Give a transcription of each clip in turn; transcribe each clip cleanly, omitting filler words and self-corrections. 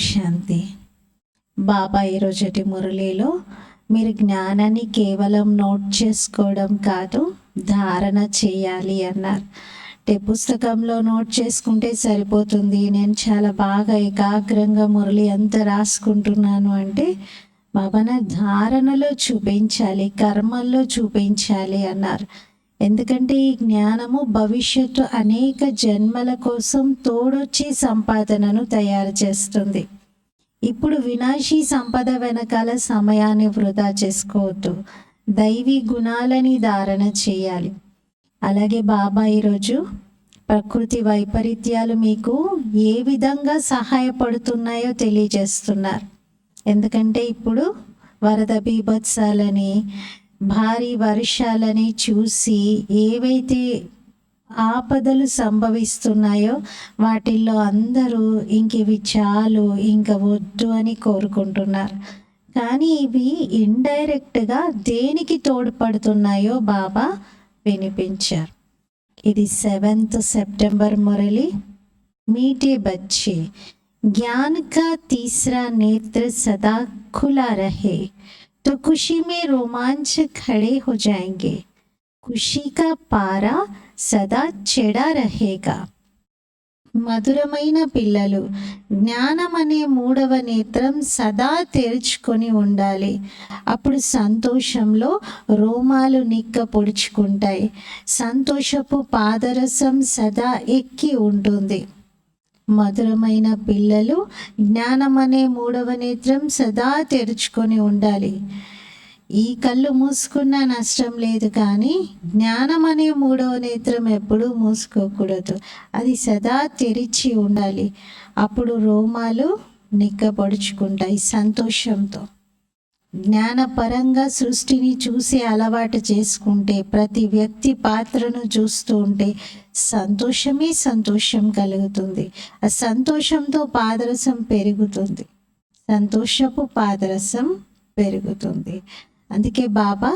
శాంతి. బాబా ఈరోజటి మురళిలో మీరు జ్ఞానాన్ని కేవలం నోట్ చేసుకోవడం కాదు, ధారణ చేయాలి అన్నారు. అంటే పుస్తకంలో నోట్ చేసుకుంటే సరిపోతుంది, నేను చాలా బాగా ఏకాగ్రంగా మురళి అంతా రాసుకుంటున్నాను అంటే బాబాను ధారణలో చూపించాలి, కర్మల్లో చూపించాలి అన్నారు. ఎందుకంటే ఈ జ్ఞానము భవిష్యత్తు అనేక జన్మల కోసం తోడొచ్చి సంపాదనను తయారు చేస్తుంది. ఇప్పుడు వినాశీ సంపద వెనకాల సమయాన్ని వృధా చేసుకోవద్దు, దైవీ గుణాలని ధారణ చేయాలి. అలాగే బాబా ఈరోజు ప్రకృతి వైపరీత్యాలు మీకు ఏ విధంగా సహాయపడుతున్నాయో తెలియజేస్తున్నారు. ఎందుకంటే ఇప్పుడు వరద బీభత్సాలని, భారీ వర్షాలని చూసి ఏవైతే ఆపదలు సంభవిస్తున్నాయో వాటిల్లో అందరూ ఇంక ఇవి చాలు, ఇంక వద్దు అని కోరుకుంటున్నారు. కానీ ఇవి ఇండైరెక్ట్గా దేనికి తోడ్పడుతున్నాయో బాబా వినిపించారు. ఇది 7th సెప్టెంబర్ మురళి. मीठे बच्चे, ज्ञान का तीसरा नेत्र सदा खुला रहे तो खुशी में रोमांच खड़े हो जाएंगे. खुशी का पारा सदा చెడా रहेगा. మధురమైన పిల్లలు, జ్ఞానం అనే 3వ నేత్రం సదా తెరుచుకొని ఉండాలి. అప్పుడు సంతోషంలో రోమాలు నిక్క పొడుచుకుంటాయి. సంతోషపు పాదరసం సదా ఎక్కి ఉంటుంది. మధురమైన పిల్లలు, జ్ఞానం అనే 3వ నేత్రం సదా తెరుచుకొని ఉండాలి. ఈ కళ్ళు మూసుకున్నా నష్టం లేదు, కానీ జ్ఞానం అనే 3వ నేత్రం ఎప్పుడూ మూసుకోకూడదు, అది సదా తెరిచి ఉండాలి. అప్పుడు రోమాలు నిక్కపొడుచుకుంటాయి సంతోషంతో. జ్ఞానపరంగా సృష్టిని చూసే అలవాటు చేసుకుంటే, ప్రతి వ్యక్తి పాత్రను చూస్తూ ఉంటే సంతోషమే సంతోషం కలుగుతుంది. ఆ సంతోషంతో పాదరసం పెరుగుతుంది, సంతోషపు పాదరసం పెరుగుతుంది. అందుకే బాబా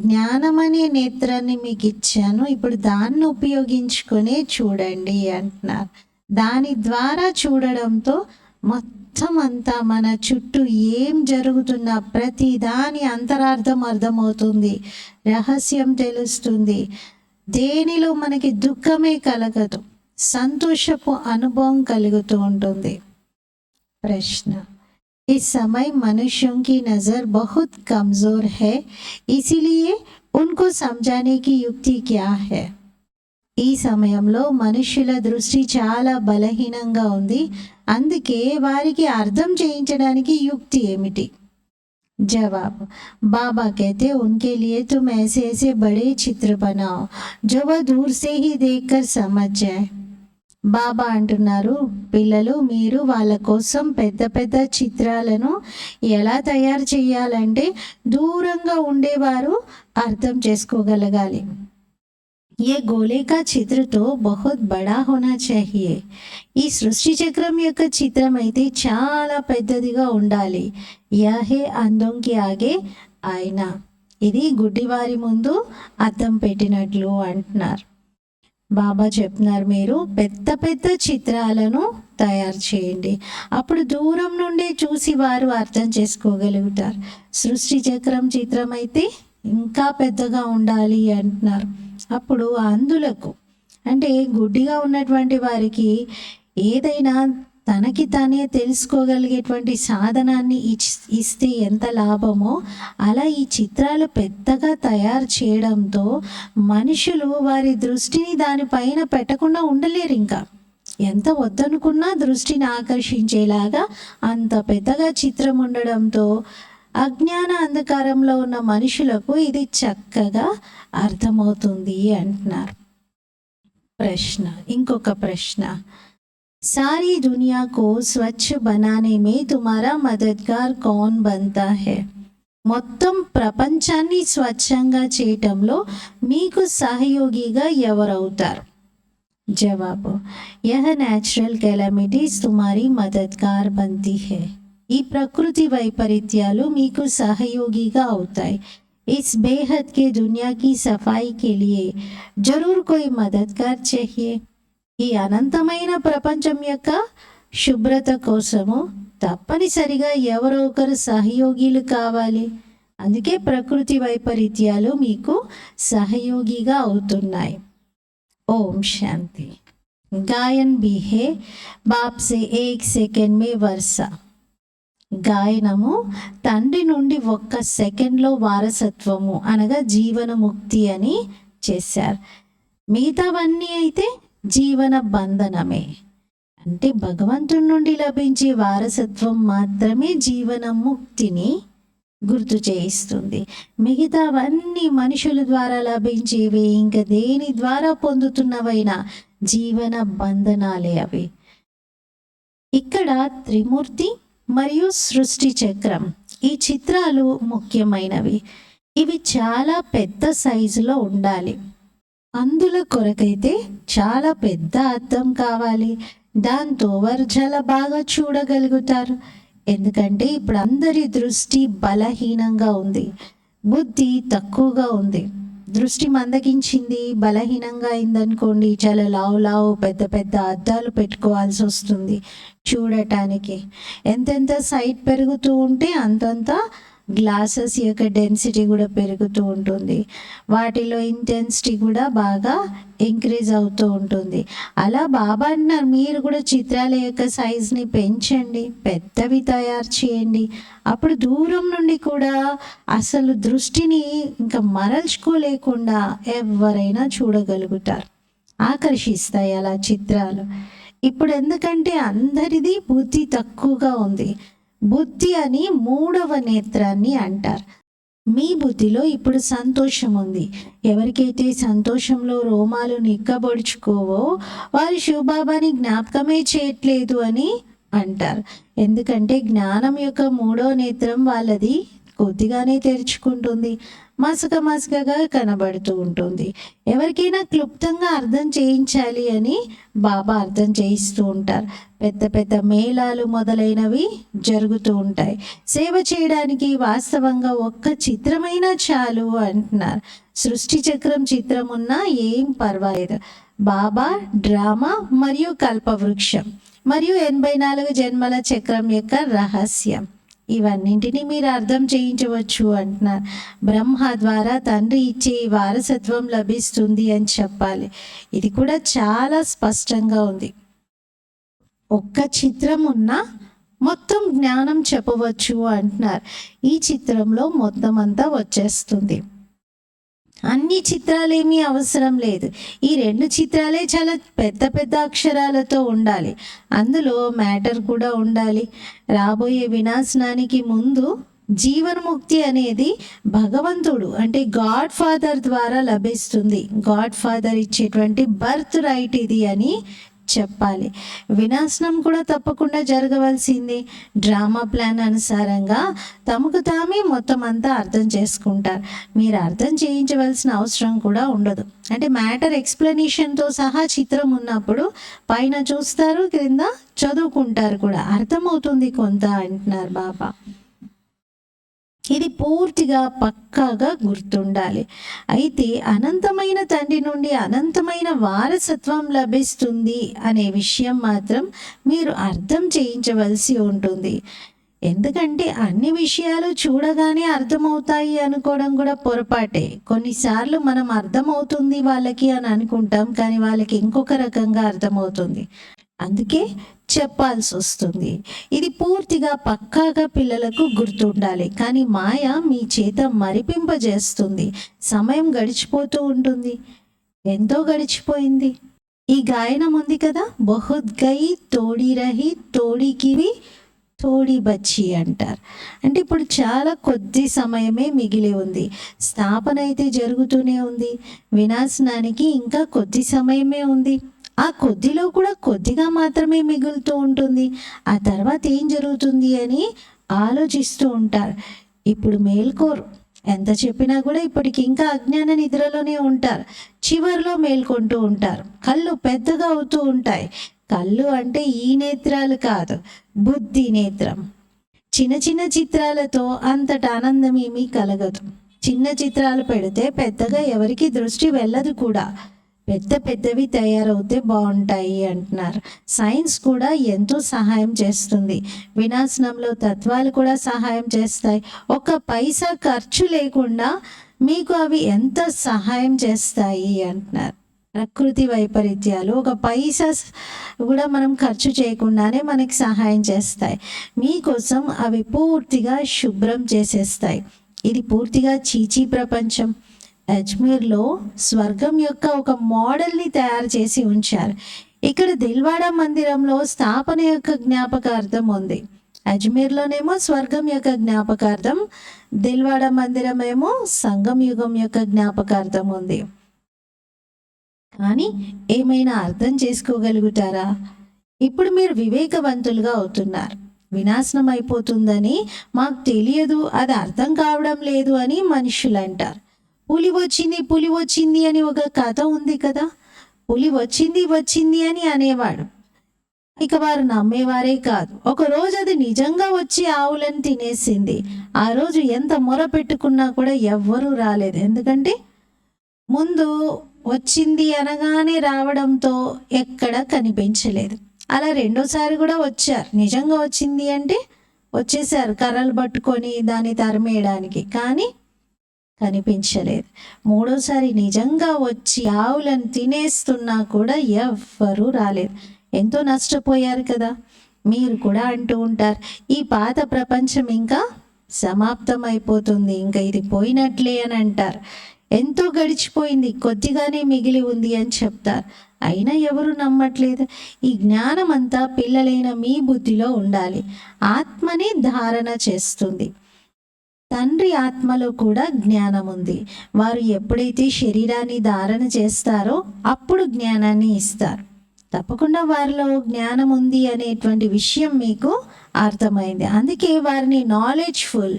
జ్ఞానం అనే నేత్రాన్ని మీకు ఇచ్చాను, ఇప్పుడు దాన్ని ఉపయోగించుకునే చూడండి అంటున్నారు. దాని ద్వారా చూడడంతో మొత్తం అంతా మన చుట్టూ ఏం జరుగుతున్నా ప్రతి దాని అంతరార్థం అర్థమవుతుంది, రహస్యం తెలుస్తుంది. దేనిలో మనకి దుఃఖమే కలగదు, సంతోషపు అనుభవం కలుగుతూ ఉంటుంది. ప్రశ్న, इस समय मनुष्यों की नज़र बहुत कमज़ोर है, इसीलिए उनको समझाने की युक्ति क्या है? ఈ సమయంలో మనుషుల దృష్టి చాలా బలహీనంగా ఉంది, అందుకే వారికి అర్థం చేయించడానికి యుక్తి ఏమిటి? जवाब, बाबा कहते उनके लिए तुम ऐसे ऐसे बड़े चित्र बनाओ जो वह दूर से ही देखकर समझ जाए. బాబా అంటున్నారు, పిల్లలు మీరు వాళ్ళ కోసం పెద్ద పెద్ద చిత్రాలను ఎలా తయారు చేయాలంటే దూరంగా ఉండేవారు అర్థం చేసుకోగలగాలి. ఏ గోలే కా చిత్ర తో బహుత్ బడా హోనా చాహియే. ఈ సృష్టి చక్రం యొక్క చిత్రం అయితే చాలా పెద్దదిగా ఉండాలి. యహే అందం కి ఆగే ఆయన, ఇది గుడ్డివారి ముందు అద్దం పెట్టినట్లు అంటున్నారు. బాబా చెప్తున్నారు, మీరు పెద్ద పెద్ద చిత్రాలను తయారు చేయండి, అప్పుడు దూరం నుండి చూసి వారు అర్థం చేసుకోగలుగుతారు. సృష్టి చక్రం చిత్రం అయితే ఇంకా పెద్దగా ఉండాలి అంటున్నారు. అప్పుడు అందులకు అంటే గుడ్డిగా ఉన్నటువంటి వారికి ఏదైనా తనకి తానే తెలుసుకోగలిగేటువంటి సాధనాన్ని ఇస్తే ఎంత లాభమో, అలా ఈ చిత్రాలు పెద్దగా తయారు చేయడంతో మనుషులు వారి దృష్టిని దానిపైన పెట్టకుండా ఉండలేరు. ఇంకా ఎంత వద్దనుకున్నా దృష్టిని ఆకర్షించేలాగా అంత పెద్దగా చిత్రం ఉండడంతో అజ్ఞాన అంధకారంలో ఉన్న మనుషులకు ఇది చక్కగా అర్థమవుతుంది అంటున్నారు. ప్రశ్న, ఇంకొక ప్రశ్న, सारी दुनिया को स्वच्छ बनाने में तुम्हारा मददगार कौन बनता है? మొత్తం ప్రపంచాన్ని స్వచ్ఛంగా చేయటంలో మీకు సహయోగిగా ఎవరవుతారు? జవాబు, యహ నేచురల్ కెలామిటీస్ తుమారీ మదద్గార్ బంతీ హై. ఈ ప్రకృతి వైపరీత్యాలు మీకు సహయోగిగా అవుతాయి. ఇస్ బేహద్ కే దునియా కి సఫాయి కే లియే జరూర్ కోయి మదద్గార్ చాహియే. ఈ అనంతమైన ప్రపంచం యొక్క శుభ్రత కోసము తప్పనిసరిగా ఎవరో ఒకరు సహయోగిలు కావాలి. అందుకే ప్రకృతి వైపరీత్యాలు మీకు సహయోగిగా అవుతున్నాయి. ఓం శాంతి. గాయన్ भी है बाप से 1 सेकंड में वर्षा. గాయనము తండ్రి నుండి 1 సెకండ్లో వారసత్వము అనగా జీవన ముక్తి అని చేశారు. మిగతావన్నీ అయితే జీవన బంధనమే. అంటే భగవంతుడి నుండి లభించే వారసత్వం మాత్రమే జీవన ముక్తిని గుర్తు చేయిస్తుంది. మిగతావన్నీ మనుషుల ద్వారా లభించేవి, ఇంకా దేని ద్వారా పొందుతున్నవైనా జీవన బంధనాలే అవి. ఇక్కడ త్రిమూర్తి మరియు సృష్టి చక్రం ఈ చిత్రాలు ముఖ్యమైనవి. ఇవి చాలా పెద్ద సైజులో ఉండాలి. అందుల కొరకైతే చాలా పెద్ద అద్దం కావాలి. దాంతో వారు చాలా బాగా చూడగలుగుతారు. ఎందుకంటే ఇప్పుడు అందరి దృష్టి బలహీనంగా ఉంది, బుద్ధి తక్కువగా ఉంది. దృష్టి మందగించింది, బలహీనంగా అయిందనుకోండి, చాలా లావు పెద్ద పెద్ద అద్దాలు పెట్టుకోవాల్సి వస్తుంది చూడటానికి. ఎంతెంత సైట్ పెరుగుతూ ఉంటే అంతంత గ్లాసెస్ యొక్క డెన్సిటీ కూడా పెరుగుతూ ఉంటుంది, వాటిలో ఇంటెన్సిటీ కూడా బాగా ఇంక్రీజ్ అవుతూ ఉంటుంది. అలా బాబా అన్నారు, మీరు కూడా చిత్రాల యొక్క సైజ్ని పెంచండి, పెద్దవి తయారు చేయండి. అప్పుడు దూరం నుండి కూడా అసలు దృష్టిని ఇంకా మరల్చుకోలేకుండా ఎవరైనా చూడగలుగుతారు. ఆకర్షిస్తాయి అలా చిత్రాలు. ఇప్పుడు ఎందుకంటే అందరిది బుద్ధి తక్కువగా ఉంది. బుద్ధి అని 3వ నేత్రాన్ని అంటారు. మీ బుద్ధిలో ఇప్పుడు సంతోషం ఉంది. ఎవరికైతే సంతోషంలో రోమాలు నిక్కబొడుచుకోవో వారు శివబాబాని జ్ఞాపకమే చేయట్లేదు అని అంటారు. ఎందుకంటే జ్ఞానం యొక్క 3వ నేత్రం వాళ్ళది కొద్దిగానే తెరుచుకుంటుంది, మసకగా కనబడుతూ ఉంటుంది. ఎవరికైనా క్లుప్తంగా అర్థం చేయించాలి అని బాబా అర్థం చేయిస్తూ ఉంటారు. పెద్ద పెద్ద మేళాలు మొదలైనవి జరుగుతూ ఉంటాయి. సేవ చేయడానికి వాస్తవంగా 1 చిత్రమైనా చాలు అంటున్నారు. సృష్టి చక్రం చిత్రం ఉన్నా ఏం పర్వాలేదు. బాబా డ్రామా మరియు కల్పవృక్షం మరియు 84 జన్మల చక్రం యొక్క రహస్యం ఇవన్నింటినీ మీరు అర్థం చేయించవచ్చు అంటున్నారు. బ్రహ్మ ద్వారా తండ్రి ఇచ్చే వారసత్వం లభిస్తుంది అని చెప్పాలి. ఇది కూడా చాలా స్పష్టంగా ఉంది. 1 చిత్రం ఉన్నా మొత్తం జ్ఞానం చెప్పవచ్చు అంటున్నారు. ఈ చిత్రంలో మొత్తం అంతా వచ్చేస్తుంది. అన్ని చిత్రాలేమీ అవసరం లేదు. ఈ 2 చిత్రాలే చాలా పెద్ద పెద్ద అక్షరాలతో ఉండాలి. అందులో మ్యాటర్ కూడా ఉండాలి. రాబోయే వినాశనానికి ముందు జీవన్ముక్తి అనేది భగవంతుడు అంటే గాడ్ ఫాదర్ ద్వారా లభిస్తుంది. గాడ్ ఫాదర్ ఇచ్చేటువంటి బర్త్ రైట్ ఇది అని చెప్పాలి. వినాశనం కూడా తప్పకుండా జరగవలసింది. డ్రామా ప్లాన్ అనుసారంగా తమకు తామే మొత్తం అంతా అర్థం చేసుకుంటారు. మీరు అర్థం చేయించవలసిన అవసరం కూడా ఉండదు. అంటే మ్యాటర్ ఎక్స్ప్లెనేషన్తో సహా చిత్రం ఉన్నప్పుడు పైన చూస్తారు, క్రింద చదువుకుంటారు కూడా, అర్థమవుతుంది కొంత అంటున్నారు బాబా. ఇది పూర్తిగా పక్కాగా గుర్తుండాలి. అయితే అనంతమైన తండ్రి నుండి అనంతమైన వారసత్వం లభిస్తుంది అనే విషయం మాత్రం మీరు అర్థం చేయించవలసి ఉంటుంది. ఎందుకంటే అన్ని విషయాలు చూడగానే అర్థమవుతాయి అనుకోవడం కూడా పొరపాటే. కొన్నిసార్లు మనం అర్థమవుతుంది వాళ్ళకి అని అనుకుంటాం, కానీ వాళ్ళకి ఇంకొక రకంగా అర్థమవుతుంది. అందుకే చెప్పాల్సి వస్తుంది. ఇది పూర్తిగా పక్కాగా పిల్లలకు గుర్తుండాలి. కానీ మాయ మీ చేత మరిపింపజేస్తుంది. సమయం గడిచిపోతూ ఉంటుంది. ఎంతో గడిచిపోయింది. ఈ గాయనం ఉంది కదా, బహుత్ గయి తోడి రహి తోడికివి తోడి బచ్చి అంటారు. అంటే ఇప్పుడు చాలా కొద్ది సమయమే మిగిలి ఉంది. స్థాపన అయితే జరుగుతూనే ఉంది. వినాశనానికి ఇంకా కొద్ది సమయమే ఉంది. ఆ కొద్దిలో కూడా కొద్దిగా మాత్రమే మిగులుతూ ఉంటుంది. ఆ తర్వాత ఏం జరుగుతుంది అని ఆలోచిస్తూ ఉంటారు. ఇప్పుడు మేల్కోరు. ఎంత చెప్పినా కూడా ఇప్పటికి ఇంకా అజ్ఞాన నిద్రలోనే ఉంటారు. చివరిలో మేల్కొంటూ ఉంటారు. కళ్ళు పెద్దగా అవుతూ ఉంటాయి. కళ్ళు అంటే ఈ నేత్రాలు కాదు, బుద్ధి నేత్రం. చిన్న చిన్న చిత్రాలతో అంతట ఆనందం ఏమీ కలగదు. చిన్న చిత్రాలు పెడితే పెద్దగా ఎవరికి దృష్టి వెళ్ళదు కూడా. పెద్ద పెద్దవి తయారవుతే బాగుంటాయి అంటున్నారు. సైన్స్ కూడా ఎంతో సహాయం చేస్తుంది. వినాశనంలో తత్వాలు కూడా సహాయం చేస్తాయి. ఒక పైసా ఖర్చు లేకుండా మీకు అవి ఎంత సహాయం చేస్తాయి అంటున్నారు. ప్రకృతి వైపరీత్యాలు ఒక పైసా కూడా మనం ఖర్చు చేయకుండానే మనకి సహాయం చేస్తాయి. మీకోసం అవి పూర్తిగా శుభ్రం చేసేస్తాయి. ఇది పూర్తిగా చీచీ ప్రపంచం. అజ్మీర్లో స్వర్గం యొక్క ఒక మోడల్ని తయారు చేసి ఉంచారు. ఇక్కడ దిల్వాడా మందిరంలో స్థాపన యొక్క జ్ఞాపకార్థం ఉంది. అజ్మీర్లోనేమో స్వర్గం యొక్క జ్ఞాపకార్థం, దిల్వాడా మందిరం ఏమో సంగం యుగం యొక్క జ్ఞాపకార్థం ఉంది. కానీ ఏమైనా అర్థం చేసుకోగలుగుతారా? ఇప్పుడు మీరు వివేకవంతులుగా అవుతున్నారు. వినాశనం అయిపోతుందని మాకు తెలియదు, అది అర్థం కావడం లేదు అని మనుషులు అంటారు. పులి వచ్చింది అని ఒక కథ ఉంది కదా. పులి వచ్చింది అని అనేవాడు. ఇక వారు నమ్మేవారే కాదు. ఒకరోజు అది నిజంగా వచ్చి ఆవులను తినేసింది. ఆ రోజు ఎంత మొర పెట్టుకున్నా కూడా ఎవ్వరూ రాలేదు. ఎందుకంటే ముందు వచ్చింది అనగానే రావడంతో ఎక్కడ కనిపించలేదు. అలా రెండోసారి కూడా వచ్చారు. నిజంగా వచ్చింది అంటే వచ్చేసారు కర్రలు పట్టుకొని దాన్ని తరిమేయడానికి, కానీ కనిపించలేదు. మూడోసారి నిజంగా వచ్చి ఆవులను తినేస్తున్నా కూడా ఎవ్వరూ రాలేదు. ఎంతో నష్టపోయారు కదా. మీరు కూడా అంటూ ఉంటారు, ఈ పాత ప్రపంచం ఇంకా సమాప్తం అయిపోతుంది, ఇంకా ఇది పోయినట్లే అని అంటారు. ఎంతో గడిచిపోయింది, కొద్దిగానే మిగిలి ఉంది అని చెప్తారు. అయినా ఎవరు నమ్మట్లేదు. ఈ జ్ఞానం అంతా పిల్లలైన మీ బుద్ధిలో ఉండాలి. ఆత్మని ధారణ చేస్తుంది. తండ్రి ఆత్మలో కూడా జ్ఞానం ఉంది. వారు ఎప్పుడైతే శరీరాన్ని ధారణ చేస్తారో అప్పుడు జ్ఞానాన్ని ఇస్తారు. తప్పకుండా వారిలో జ్ఞానం ఉంది అనేటువంటి విషయం మీకు అర్థమైంది. అందుకే వారిని నాలెడ్జ్ఫుల్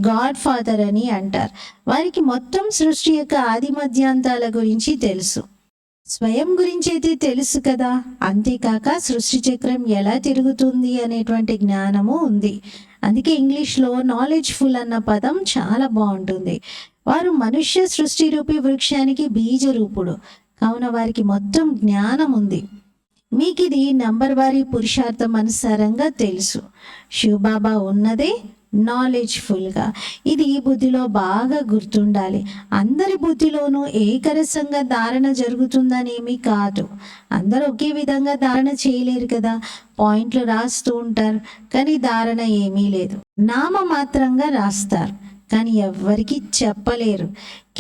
గాడ్ ఫాదర్ అని అంటారు. వారికి మొత్తం సృష్టి యొక్క ఆది మధ్యాంతాల గురించి తెలుసు. స్వయం గురించి అయితే తెలుసు కదా. అంతేకాక సృష్టి చక్రం ఎలా తిరుగుతుంది అనేటువంటి జ్ఞానము ఉంది. అందుకే ఇంగ్లీష్లో నాలెడ్జ్ఫుల్ అన్న పదం చాలా బాగుంటుంది. వారు మనుష్య సృష్టి రూపీ వృక్షానికి బీజ రూపుడు కావున వారికి మొత్తం జ్ఞానం ఉంది. మీకు ఇది నంబర్ వారి పురుషార్థం అనుసారంగా తెలుసు. శివబాబా ఉన్నదే నాలెడ్జ్ఫుల్గా. ఇది బుద్ధిలో బాగా గుర్తుండాలి. అందరి బుద్ధిలోనూ ఏకరసంగా ధారణ జరుగుతుందనేమి కాదు. అందరూ ఒకే విధంగా ధారణ చేయలేరు కదా. పాయింట్లు రాస్తూ ఉంటారు కానీ ధారణ ఏమీ లేదు. నామమాత్రంగా రాస్తారు కానీ ఎవ్వరికి చెప్పలేరు.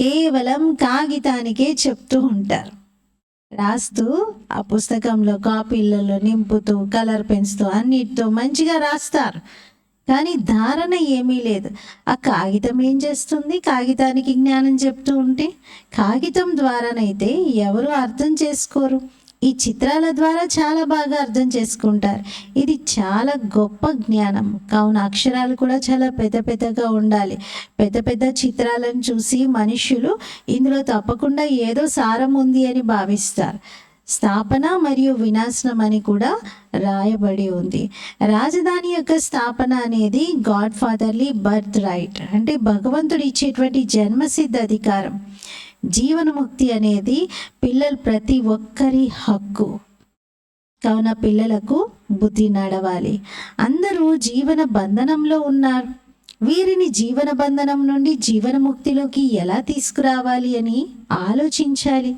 కేవలం కాగితానికే చెప్తూ ఉంటారు. రాస్తూ ఆ పుస్తకంలో కాపీలలో నింపుతూ కలర్ పెన్స్తో అన్నిటితో మంచిగా రాస్తారు కానీ ధారణ ఏమీ లేదు. ఆ కాగితం ఏం చేస్తుంది? కాగితానికి జ్ఞానం చెప్తూ ఉంటే కాగితం ద్వారానైతే ఎవరు అర్థం చేసుకోరు. ఈ చిత్రాల ద్వారా చాలా బాగా అర్థం చేసుకుంటారు. ఇది చాలా గొప్ప జ్ఞానం. కావున అక్షరాలు కూడా చాలా పెద్ద పెద్దగా ఉండాలి. పెద్ద పెద్ద చిత్రాలను చూసి మనుషులు ఇందులో తప్పకుండా ఏదో సారం ఉంది అని భావిస్తారు. స్థాపన మరియు వినాశనం అని కూడా రాయబడి ఉంది. రాజధాని యొక్క స్థాపన అనేది గాడ్ ఫాదర్లీ బర్త్ రైట్, అంటే భగవంతుడు ఇచ్చేటువంటి జన్మసిద్ధ అధికారం. జీవనముక్తి అనేది పిల్లలు ప్రతి ఒక్కరి హక్కు. కావున పిల్లలకు బుద్ధి నడవాలి. అందరూ జీవన బంధనంలో ఉన్నారు. వీరిని జీవన బంధనం నుండి జీవనముక్తిలోకి ఎలా తీసుకురావాలి అని ఆలోచించాలి.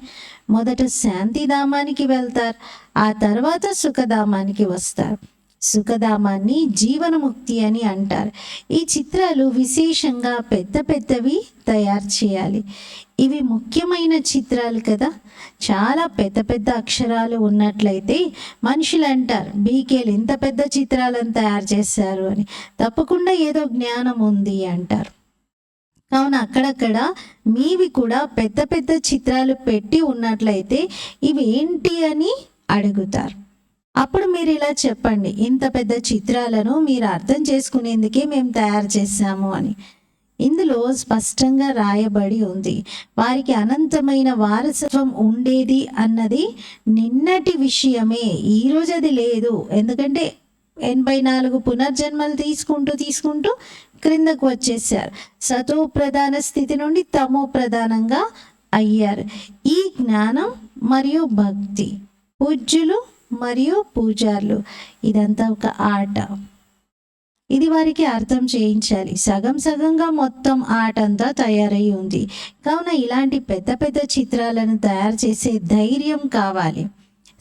మొదట శాంతిధామానికి వెళ్తారు, ఆ తర్వాత సుఖధామానికి వస్తారు. సుఖధామాన్ని జీవనముక్తి అని అంటారు. ఈ చిత్రాలు విశేషంగా పెద్ద పెద్దవి తయారు చేయాలి. ఇవి ముఖ్యమైన చిత్రాలు కదా. చాలా పెద్ద పెద్ద అక్షరాలు ఉన్నట్లయితే మనుషులు అంటారు, బీకేలు ఇంత పెద్ద చిత్రాలను తయారు చేశారు అని. తప్పకుండా ఏదో జ్ఞానం ఉంది అంటారు. కావున అక్కడక్కడ మీవి కూడా పెద్ద పెద్ద చిత్రాలు పెట్టి ఉన్నట్లయితే ఇవి ఏంటి అని అడుగుతారు. అప్పుడు మీరు ఇలా చెప్పండి, ఇంత పెద్ద చిత్రాలను మీరు అర్థం చేసుకునేందుకే మేము తయారు చేశాము అని. ఇందులో స్పష్టంగా రాయబడి ఉంది. వారికి అనంతమైన వారసత్వం ఉండేది అన్నది నిన్నటి విషయమే, ఈరోజు అది లేదు. ఎందుకంటే 84 పునర్జన్మలు తీసుకుంటూ క్రిందకు వచ్చేసారు. సతో ప్రధాన స్థితి నుండి తమో ప్రధానంగా అయ్యారు. ఈ జ్ఞానం మరియు భక్తి, పూజ్యులు మరియు పూజారులు. ఇదంతా ఒక ఆట. ఇది వారికి అర్థం చేయించాలి. సగం సగంగా మొత్తం ఆట అంతా తయారై ఉంది. కావున ఇలాంటి పెద్ద పెద్ద చిత్రాలను తయారు చేసే ధైర్యం కావాలి.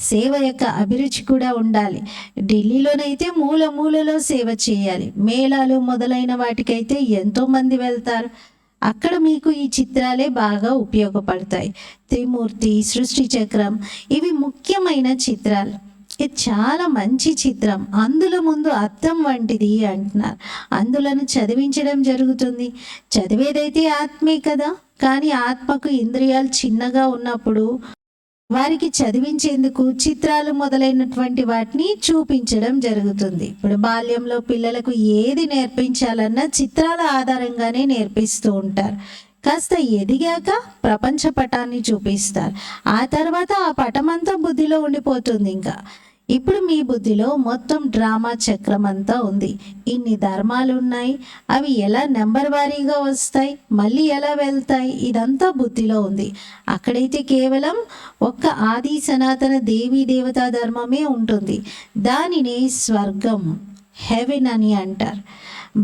సేవ యొక్క అభిరుచి కూడా ఉండాలి. ఢిల్లీలోనైతే మూల మూలలో సేవ చేయాలి. మేళాలు మొదలైన వాటికైతే ఎంతోమంది వెళ్తారు. అక్కడ మీకు ఈ చిత్రాలే బాగా ఉపయోగపడతాయి. త్రిమూర్తి, సృష్టి చక్రం ఇవి ముఖ్యమైన చిత్రాలు. ఇది చాలా మంచి చిత్రం. అందులో ముందు అద్దం వంటిది అంటున్నారు. అందులను చదివించడం జరుగుతుంది. చదివేదైతే ఆత్మే కదా, కానీ ఆత్మకు ఇంద్రియాలు చిన్నగా ఉన్నప్పుడు వారికి చదివించేందుకు చిత్రాలు మొదలైనటువంటి వాటిని చూపించడం జరుగుతుంది. ఇప్పుడు బాల్యంలో పిల్లలకు ఏది నేర్పించాలన్నా చిత్రాల ఆధారంగానే నేర్పిస్తూ ఉంటారు. కాస్త ఎదిగాక ప్రపంచ పటాన్ని చూపిస్తారు. ఆ తర్వాత ఆ పటమంతా బుద్ధిలో ఉండిపోతుంది. ఇంకా ఇప్పుడు మీ బుద్ధిలో మొత్తం డ్రామా చక్రం అంతా ఉంది. ఇన్ని ధర్మాలు ఉన్నాయి, అవి ఎలా నెంబర్ వారీగా వస్తాయి, మళ్ళీ ఎలా వెళ్తాయి, ఇదంతా బుద్ధిలో ఉంది. అక్కడైతే కేవలం ఒక్క ఆది సనాతన దేవీ దేవతా ధర్మమే ఉంటుంది. దానిని స్వర్గం, హెవెన్ అని అంటారు.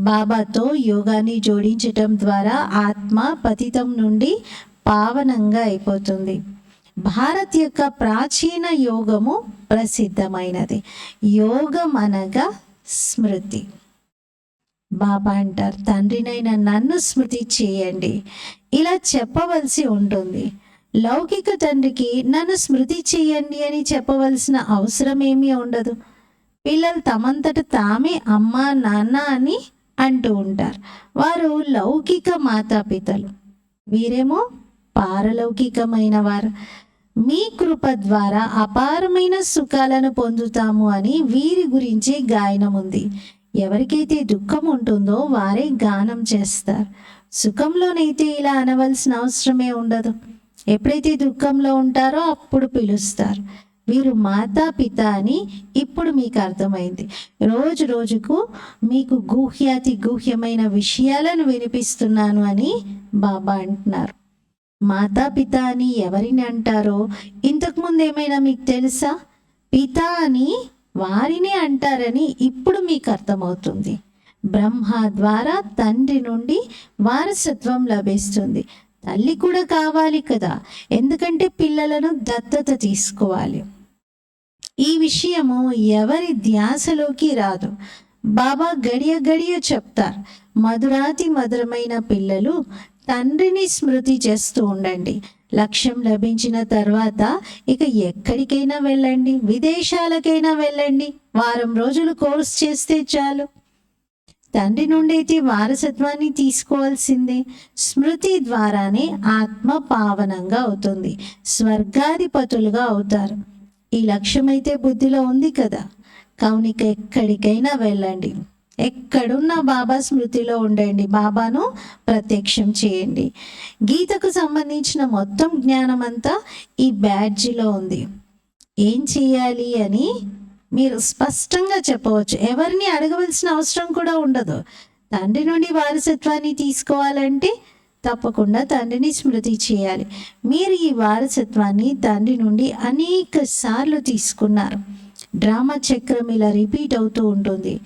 బాబాతో యోగాన్ని జోడించటం ద్వారా ఆత్మ పతితం నుండి పావనంగా అయిపోతుంది. భారత్ యొక్క ప్రాచీన యోగము ప్రసిద్ధమైనది. యోగం అనగా స్మృతి. బాబా అంటారు, తండ్రినైన నన్ను స్మృతి చేయండి. ఇలా చెప్పవలసి ఉంటుంది. లౌకిక తండ్రికి నన్ను స్మృతి చేయండి అని చెప్పవలసిన అవసరం ఏమీ ఉండదు. పిల్లలు తమంతట తామే అమ్మ నాన్న అని అంటూ ఉంటారు. వారు లౌకిక మాతాపితలు, వీరేమో పారలౌకికమైన వారు. మీ కృప ద్వారా అపారమైన సుఖాలను పొందుతాము అని వీరి గురించి గాయనం ఉంది. ఎవరికైతే దుఃఖం ఉంటుందో వారే గానం చేస్తారు. సుఖంలోనైతే ఇలా అనవలసిన అవసరమే ఉండదు. ఎప్పుడైతే దుఃఖంలో ఉంటారో అప్పుడు పిలుస్తారు. వీరు మాతాపిత అని ఇప్పుడు మీకు అర్థమైంది. రోజు రోజుకు మీకు గుహ్యాతి గుహ్యమైన విషయాలను వినిపిస్తున్నాను అని బాబా అంటున్నారు. మాతాపిత అని ఎవరిని అంటారో ఇంతకుముందు ఏమైనా మీకు తెలుసా? పిత అని వారిని అంటారని ఇప్పుడు మీకు అర్థమవుతుంది. బ్రహ్మ ద్వారా తండ్రి నుండి వారసత్వం లభిస్తుంది. తల్లి కూడా కావాలి కదా, ఎందుకంటే పిల్లలను దత్తత తీసుకోవాలి. ఈ విషయము ఎవరి ధ్యాసలోకి రాదు. బాబా గడియ గడియ చెప్తారు, మధురాతి మధురమైన పిల్లలు తండ్రిని స్మృతి చేస్తూ ఉండండి. లక్ష్యం లభించిన తర్వాత ఇక ఎక్కడికైనా వెళ్ళండి, విదేశాలకైనా వెళ్ళండి, వారం రోజులు కోర్స్ చేస్తే చాలు. తండ్రి నుండి అయితే వారసత్వాన్ని తీసుకోవాల్సిందే. స్మృతి ద్వారానే ఆత్మ పావనంగా అవుతుంది, స్వర్గాధిపతులుగా అవుతారు. ఈ లక్ష్యమైతే బుద్ధిలో ఉంది కదా, కావునిక ఎక్కడికైనా వెళ్ళండి. ఎక్కడున్న బాబా స్మృతిలో ఉండండి, బాబాను ప్రత్యక్షం చేయండి. గీతకు సంబంధించిన మొత్తం జ్ఞానం అంతా ఈ బ్యాడ్జిలో ఉంది. ఏం చేయాలి అని మీరు స్పష్టంగా చెప్పవచ్చు. ఎవరిని అడగవలసిన అవసరం కూడా ఉండదు. తండ్రి నుండి వారసత్వాన్ని తీసుకోవాలంటే తప్పకుండా తండ్రిని స్మృతి చేయాలి. మీరు ఈ వారసత్వాన్ని తండ్రి నుండి అనేక సార్లు తీసుకున్నారు. డ్రామా చక్రం ఇలా రిపీట్ అవుతూ ఉంటుంది.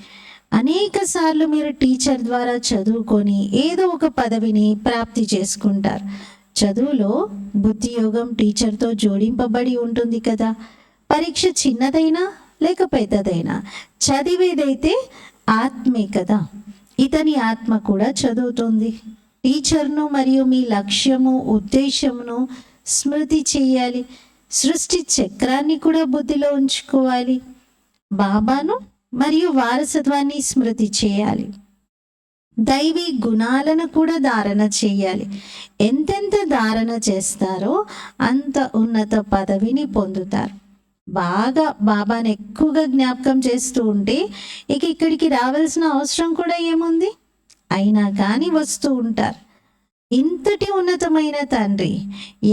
అనేక సార్లు మీరు టీచర్ ద్వారా చదువుకొని ఏదో ఒక పదవిని ప్రాప్తి చేసుకుంటారు. చదువులో బుద్ధి యోగం టీచర్తో జోడింపబడి ఉంటుంది కదా. పరీక్ష చిన్నదైనా లేక పెద్దదైనా చదివేదైతే ఆత్మే కదా. ఇతని ఆత్మ కూడా చదువుతుంది. టీచర్ను మరియు మీ లక్ష్యము ఉద్దేశమును స్మృతి చేయాలి. సృష్టి చక్రాన్ని కూడా బుద్ధిలో ఉంచుకోవాలి. బాబాను మరియు వారసత్వాన్ని స్మృతి చేయాలి. దైవీ గుణాలను కూడా ధారణ చేయాలి. ఎంతెంత ధారణ చేస్తారో అంత ఉన్నత పదవిని పొందుతారు. బాగా బాబాని ఎక్కువగా జ్ఞాపకం చేస్తూ ఉంటే ఇక ఇక్కడికి రావాల్సిన అవసరం కూడా ఏముంది, అయినా కానీ వస్తూ ఉంటారు. ఇంతటి ఉన్నతమైన తండ్రి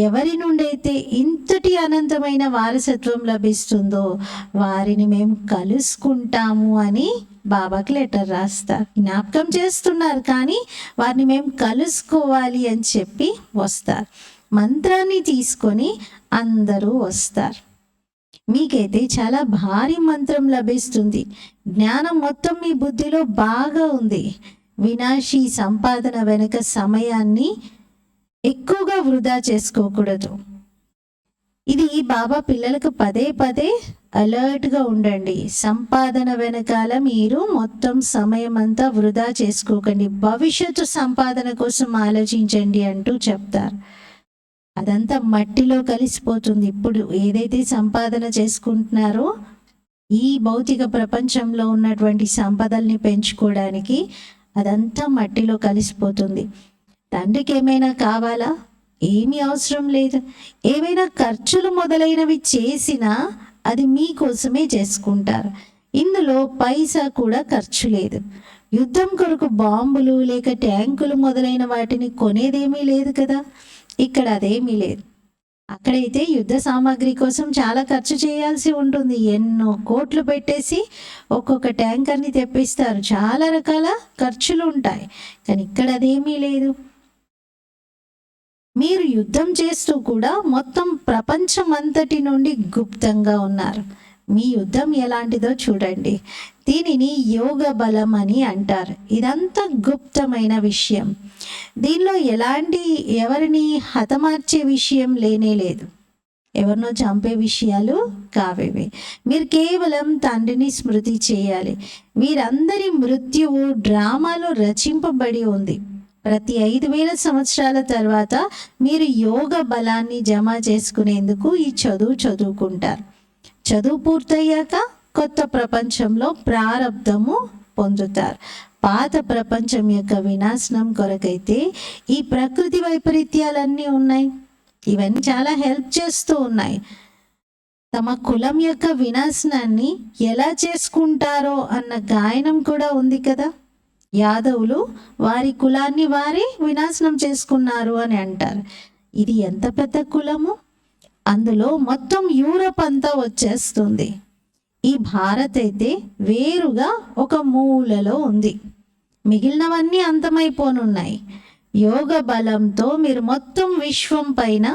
ఎవరి నుండైతే ఇంతటి అనంతమైన వారసత్వం లభిస్తుందో వారిని మేము కలుసుకుంటాము అని బాబాకి లెటర్ రాస్తారు. జ్ఞాపకం చేస్తున్నారు కానీ వారిని మేము కలుసుకోవాలి అని చెప్పి వస్తారు. మంత్రాన్ని తీసుకొని అందరూ వస్తారు. మీకైతే చాలా భారీ మంత్రం లభిస్తుంది. జ్ఞానం మొత్తం మీ బుద్ధిలో బాగా ఉంది. వినాశీ సంపాదన వెనుక సమయాన్ని ఎక్కువగా వృధా చేసుకోకూడదు. ఇది బాబా పిల్లలకు పదే పదే అలర్ట్గా ఉండండి. సంపాదన వెనకాల మీరు మొత్తం సమయం అంతా వృధా చేసుకోకండి, భవిష్యత్తు సంపాదన కోసం ఆలోచించండి అంటూ చెప్తారు. అదంతా మట్టిలో కలిసిపోతుంది. ఇప్పుడు ఏదైతే సంపాదన చేసుకుంటున్నారో ఈ భౌతిక ప్రపంచంలో ఉన్నటువంటి సంపదల్ని పెంచుకోవడానికి అదంతా మట్టిలో కలిసిపోతుంది. తండ్రికి ఏమైనా కావాలా? ఏమీ అవసరం లేదు. ఏవైనా ఖర్చులు మొదలైనవి చేసినా అది మీకోసమే చేసుకుంటారు. ఇందులో పైసా కూడా ఖర్చు లేదు. యుద్ధం కొరకు బాంబులు లేక ట్యాంకులు మొదలైన వాటిని కొనేదేమీ లేదు కదా. ఇక్కడ అదేమీ లేదు. అక్కడైతే యుద్ధ సామాగ్రి కోసం చాలా ఖర్చు చేయాల్సి ఉంటుంది. ఎన్నో కోట్లు పెట్టేసి ఒక్కొక్క ట్యాంకర్ని తెప్పిస్తారు. చాలా రకాల ఖర్చులు ఉంటాయి. కానీ ఇక్కడ అదేమీ లేదు. మీరు యుద్ధం చేస్తూ కూడా మొత్తం ప్రపంచం అంతటి నుండి గుప్తంగా ఉన్నారు. మీ యుద్ధం ఎలాంటిదో చూడండి. దీనిని యోగ బలం అని అంటారు. ఇదంతా గుప్తమైన విషయం. దీనిలో ఎవరిని హతమార్చే విషయం లేనే లేదు. ఎవరినో చంపే విషయాలు కావేవి. మీరు కేవలం తండ్రిని స్మృతి చేయాలి. వీరందరి మృత్యువు డ్రామాలో రచింపబడి ఉంది. ప్రతి 5,000 సంవత్సరాల తర్వాత మీరు యోగ బలాన్ని జమ చేసుకునేందుకు ఈ చదువుకుంటారు. చదువు పూర్తయ్యాక కొత్త ప్రపంచంలో ప్రారబ్ధము పొందుతారు. పాత ప్రపంచం యొక్క వినాశనం కొరకైతే ఈ ప్రకృతి వైపరీత్యాలన్నీ ఉన్నాయి. ఇవన్నీ చాలా హెల్ప్ చేస్తూ ఉన్నాయి. తమ కులం యొక్క వినాశనాన్ని ఎలా చేసుకుంటారో అన్న గాయనం కూడా ఉంది కదా. యాదవులు వారి కులాన్ని వారే వినాశనం చేసుకున్నారు అని అంటారు. ఇది ఎంత పెద్ద కులము! అందులో మొత్తం యూరప్ అంతా వచ్చేస్తుంది. ఈ భారత్ అయితే వేరుగా ఒక మూలలో ఉంది. మిగిలినవన్నీ అంతమైపోనున్నాయి. యోగ బలంతో మీరు మొత్తం విశ్వం పైన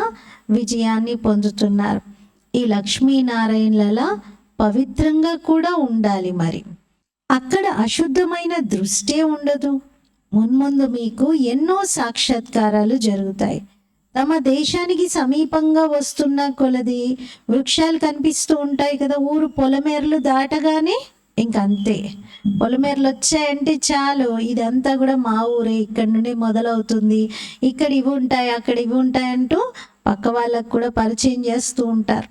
విజయాన్ని పొందుతున్నారు. ఈ లక్ష్మీనారాయణల పవిత్రంగా కూడా ఉండాలి. మరి అక్కడ అశుద్ధమైన దృష్టే ఉండదు. మున్ముందు మీకు ఎన్నో సాక్షాత్కారాలు జరుగుతాయి. తమ దేశానికి సమీపంగా వస్తున్న కొలది వృక్షాలు కనిపిస్తూ ఉంటాయి కదా. ఊరు పొలమేరలు దాటగానే ఇంకంతే. పొలమేరలు వచ్చాయంటే చాలు, ఇదంతా కూడా మా ఊరే, ఇక్కడ నుండి మొదలవుతుంది, ఇక్కడ ఇవి ఉంటాయి, అక్కడ ఇవి ఉంటాయి అంటూ పక్క వాళ్ళకు కూడా పరిచయం చేస్తూ ఉంటారు.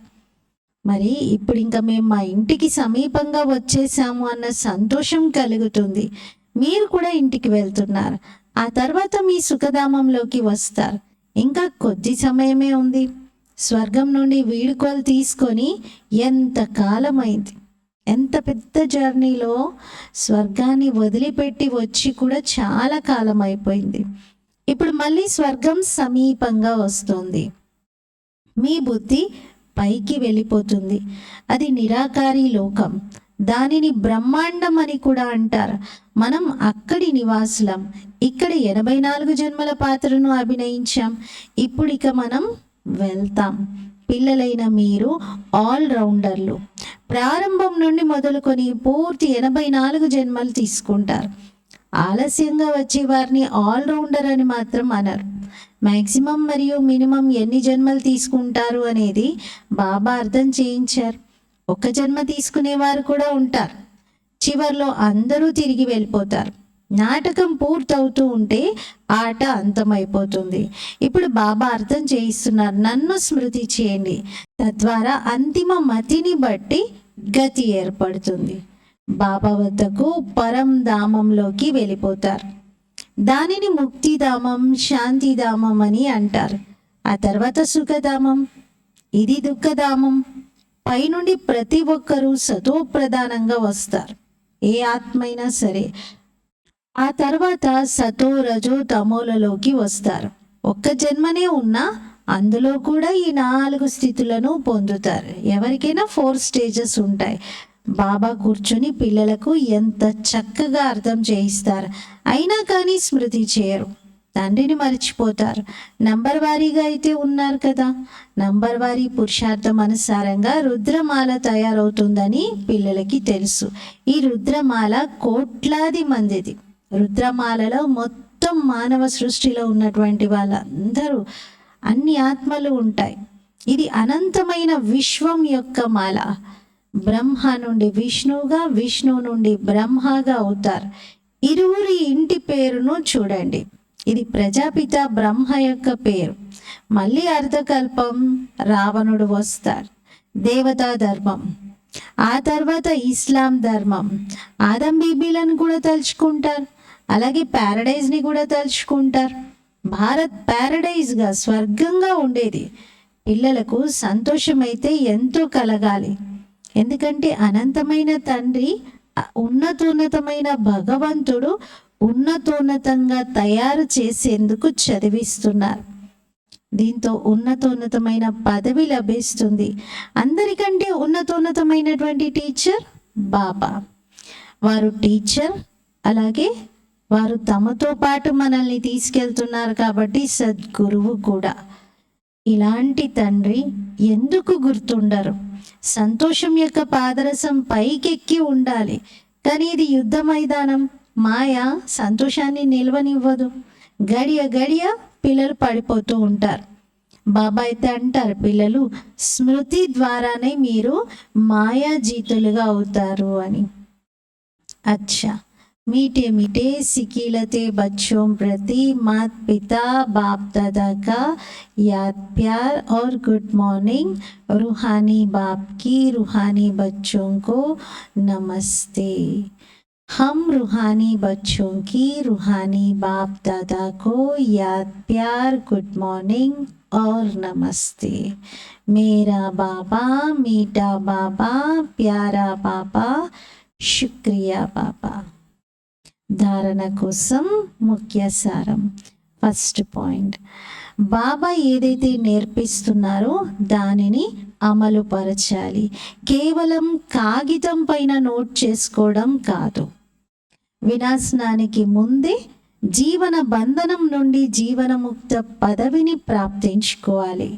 మరి ఇప్పుడు ఇంకా మేము మా ఇంటికి సమీపంగా వచ్చేసాము అన్న సంతోషం కలుగుతుంది. మీరు కూడా ఇంటికి వెళ్తున్నారు. ఆ తర్వాత మీ సుఖధామంలోకి వస్తారు. ఇంకా కొద్ది సమయమే ఉంది. స్వర్గం నుండి వీడుకోలు తీసుకొని ఎంత కాలమైంది. ఎంత పెద్ద జర్నీలో స్వర్గాన్ని వదిలిపెట్టి వచ్చి కూడా చాలా కాలం అయిపోయింది. ఇప్పుడు మళ్ళీ స్వర్గం సమీపంగా వస్తుంది. మీ బుద్ధి పైకి వెళ్ళిపోతుంది. అది నిరాకారి లోకం. దానిని బ్రహ్మాండం అని కూడా అంటారు. మనం అక్కడి నివాసులం. ఇక్కడ 84 జన్మల పాత్రను అభినయించాం. ఇప్పుడు ఇక మనం వెళ్తాం. పిల్లలైన మీరు ఆల్ రౌండర్లు. ప్రారంభం నుండి మొదలుకొని పూర్తి 84 జన్మలు తీసుకుంటారు. ఆలస్యంగా వచ్చే వారిని ఆల్ రౌండర్ అని మాత్రం అనరు. మ్యాక్సిమం మరియు మినిమం ఎన్ని జన్మలు తీసుకుంటారు అనేది బాబా అర్థం చేయించారు. ఒక జన్మ తీసుకునేవారు కూడా ఉంటారు. చివర్లో అందరూ తిరిగి వెళ్ళిపోతారు. నాటకం పూర్తవుతూ ఉంటే ఆట అంతమైపోతుంది. ఇప్పుడు బాబా అర్థం చేయిస్తున్నారు, నన్ను స్మృతి చేయండి. తద్వారా అంతిమ మతిని బట్టి గతి ఏర్పడుతుంది. బాబా వద్దకు పరంధామంలోకి వెళ్ళిపోతారు. దానిని ముక్తిధామం, శాంతిధామం అని అంటారు. ఆ తర్వాత సుఖధామం, ఇది దుఃఖధామం. పైనుండి ప్రతి ఒక్కరూ సతో ప్రధానంగా వస్తారు, ఏ ఆత్మైనా సరే. ఆ తర్వాత సతో రజో తమోలలోకి వస్తారు. ఒక్క జన్మనే ఉన్నా అందులో కూడా ఈ 4 స్థితులను పొందుతారు. ఎవరికైనా 4 స్టేజెస్ ఉంటాయి. బాబా కూర్చొని పిల్లలకు ఎంత చక్కగా అర్థం చేయిస్తారు. అయినా కానీ స్మృతి చేయరు. తండ్రిని మర్చిపోతారు. నంబర్ వారీగా అయితే ఉన్నారు కదా, నంబర్ వారీ పురుషార్థం అనుసారంగా రుద్రమాల తయారవుతుందని పిల్లలకి తెలుసు. ఈ రుద్రమాల కోట్లాది మందిది. రుద్రమాలలో మొత్తం మానవ సృష్టిలో ఉన్నటువంటి వాళ్ళందరూ, అన్ని ఆత్మలు ఉంటాయి. ఇది అనంతమైన విశ్వం యొక్క మాల. బ్రహ్మ నుండి విష్ణువుగా, విష్ణువు నుండి బ్రహ్మగా అవుతారు. ఇరువురి ఇంటి పేరును చూడండి. ఇది ప్రజాపిత బ్రహ్మ యొక్క పేరు. మళ్ళీ అర్ధకల్పం రావణుడు వస్తాడు, దేవతా ధర్మం. ఆ తర్వాత ఇస్లాం ధర్మం. ఆదం బీబీలను కూడా తలుచుకుంటారు, అలాగే ప్యారడైజ్ని కూడా తలుచుకుంటారు. భారత్ ప్యారడైజ్గా, స్వర్గంగా ఉండేది. పిల్లలకు సంతోషమైతే ఎంతో కలగాలి. ఎందుకంటే అనంతమైన తండ్రి, ఉన్నతోన్నతమైన భగవంతుడు ఉన్నతోన్నతంగా తయారు చేసేందుకు చదివిస్తున్నారు. దీంతో ఉన్నతోన్నతమైన పదవి లభిస్తుంది. అందరికంటే ఉన్నతోన్నతమైనటువంటి టీచర్ బాబా. వారు టీచర్, అలాగే వారు తమతో పాటు మనల్ని తీసుకెళ్తున్నారు కాబట్టి సద్గురువు కూడా. ఇలాంటి తండ్రి ఎందుకు గుర్తుండరు? సంతోషం యొక్క పాదరసం పైకెక్కి ఉండాలి, కానీ ఇది యుద్ధ మైదానం. మాయ సంతోషాన్ని నిల్వనివ్వదు. గడియ గడియ పిల్లలు పడిపోతూ ఉంటారు. బాబా అయితే అంటారు, పిల్లలు స్మృతి ద్వారానే మీరు మాయాజీతులుగా అవుతారు అని. అచ్చా, मीठे मीठे सिकीलते बच्चों प्रति माता पिता बाप दादा का याद प्यार और गुड मॉर्निंग। रूहानी बाप की रूहानी बच्चों को नमस्ते। हम रूहानी बच्चों की रूहानी बाप दादा को याद प्यार गुड मॉर्निंग और नमस्ते। मेरा बाबा मीठा बाबा प्यारा बाबा, शुक्रिया बाबा। ధారణ కోసం ముఖ్య సారం. ఫస్ట్ పాయింట్, బాబా ఏదైతే నేర్పిస్తున్నారో దానిని అమలు పరచాలి. కేవలం కాగితం పైన నోట్ చేసుకోవడం కాదు. వినాశనానికి ముందే జీవన బంధనం నుండి జీవనముక్త పదవిని ప్రాప్తించుకోవాలి.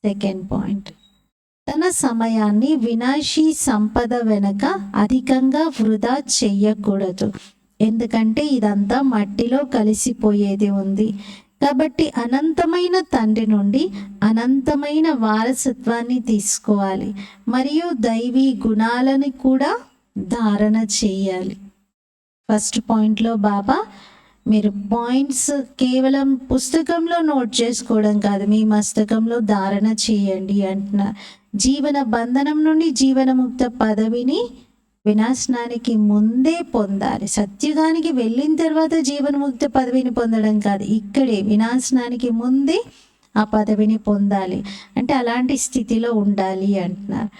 సెకండ్ పాయింట్, తన సమయాన్ని వినాశీ సంపద వెనక అధికంగా వృధా చెయ్యకూడదు. ఎందుకంటే ఇదంతా మట్టిలో కలిసిపోయేది ఉంది. కాబట్టి అనంతమైన తండ్రి నుండి అనంతమైన వారసత్వాన్ని తీసుకోవాలి, మరియు దైవీ గుణాలను కూడా ధారణ చేయాలి. ఫస్ట్ పాయింట్లో బాబా, మీరు పాయింట్స్ కేవలం పుస్తకంలో నోట్ చేసుకోవడం కాదు, మీ మస్తకంలో ధారణ చేయండి అంటున్నారు. జీవన బంధనం నుండి జీవనముక్త పదవిని వినాశనానికి ముందే పొందాలి. సత్యుగానికి వెళ్ళిన తర్వాత జీవనముక్త పదవిని పొందడం కాదు, ఇక్కడే వినాశనానికి ముందే ఆ పదవిని పొందాలి. అంటే అలాంటి స్థితిలో ఉండాలి అంటున్నారు.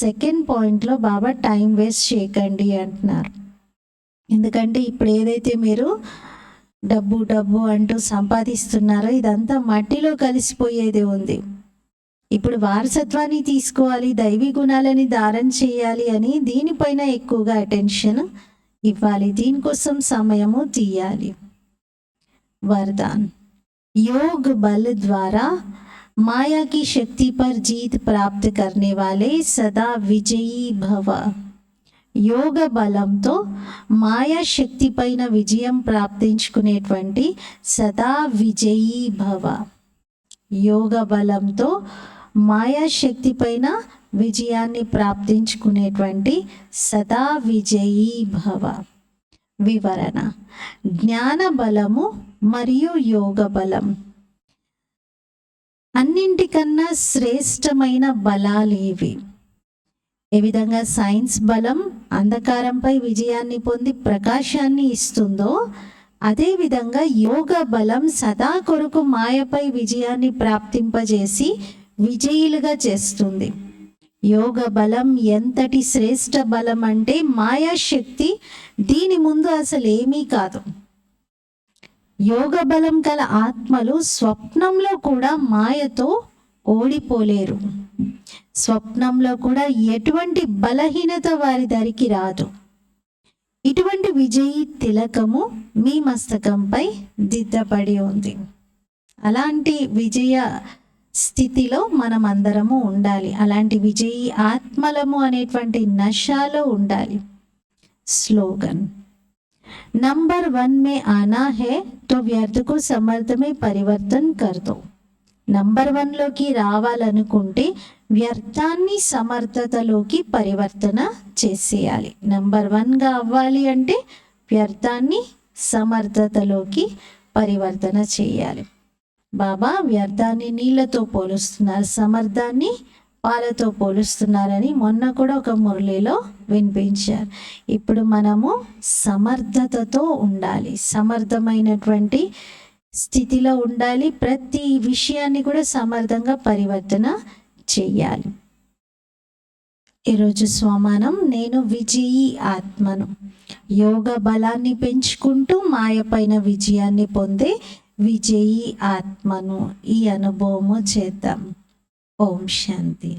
సెకండ్ పాయింట్లో బాబా టైం వేస్ట్ చేయకండి అంటున్నారు. ఎందుకంటే ఇప్పుడు ఏదైతే మీరు డబ్బు డబ్బు అంటూ సంపాదిస్తున్నారో ఇదంతా మట్టిలో కలిసిపోయేది ఉంది. ఇప్పుడు వారసత్వాన్ని తీసుకోవాలి, దైవీ గుణాలని ధారణ చేయాలి అని దీనిపైన ఎక్కువగా అటెన్షన్ ఇవ్వాలి. దీనికోసం సమయము తీయాలి. वरदान, योग बल द्वारा माया की शक्ति पर जीत प्राप्त करने वाले सदा विजयी भव। యోగ బలంతో మాయా శక్తి పైన విజయం ప్రాప్తించుకునేటువంటి సదా విజయీ భవ. యోగ బలంతో మాయా శక్తి పైన విజయాన్ని ప్రాప్తించుకునేటువంటి సదా విజయీ భవ. వివరణ, జ్ఞాన బలము మరియు యోగ బలం అన్నింటికన్నా శ్రేష్టమైన బలాలు ఇవి. ఏ విధంగా సైన్స్ బలం అంధకారంపై విజయాన్ని పొంది ప్రకాశాన్ని ఇస్తుందో, అదేవిధంగా యోగ బలం సదా కొరకు మాయపై విజయాన్ని ప్రాప్తింపజేసి విజయులుగా చేస్తుంది. యోగ బలం ఎంతటి శ్రేష్ట బలం అంటే మాయాశక్తి దీని ముందు అసలు ఏమీ కాదు. యోగ బలం గల ఆత్మలు స్వప్నంలో కూడా మాయతో ఓడిపోలేరు. స్వప్నంలో కూడా ఎటువంటి బలహీనత వారి దరికి రాదు. ఇటువంటి విజయీ తిలకము మీ మస్తకంపై దిద్దపడి ఉంది. అలాంటి విజయ స్థితిలో మనం అందరము ఉండాలి. అలాంటి విజయీ ఆత్మలము అనేటువంటి నశాలో ఉండాలి. స్లోగన్, नंबर 1 में आना है तो व्यर्थ को समर्थ में परिवर्तन कर दो. నంబర్ 1లోకి రావాలనుకుంటే వ్యర్థాన్ని సమర్థతలోకి పరివర్తన చేసేయాలి. నంబర్ 1గా అవ్వాలి అంటే వ్యర్థాన్ని సమర్థతలోకి పరివర్తన చేయాలి. బాబా వ్యర్థాన్ని నీళ్ళతో పోలుస్తున్నారు, సమర్థాన్ని పాలతో పోలుస్తున్నారని మొన్న కూడా ఒక మురళిలో వినిపించారు. ఇప్పుడు మనము సమర్థతతో ఉండాలి, సమర్థమైనటువంటి స్థితిలో ఉండాలి. ప్రతి విషయాన్ని కూడా సమర్థంగా పరివర్తన చెయ్యాలి. ఈరోజు స్వమానం, నేను విజయీ ఆత్మను. యోగ బలాన్ని పెంచుకుంటూ మాయ పైన విజయాన్ని పొందే విజయీ ఆత్మను ఈ అనుభవము చేద్దాం. ఓం శాంతి.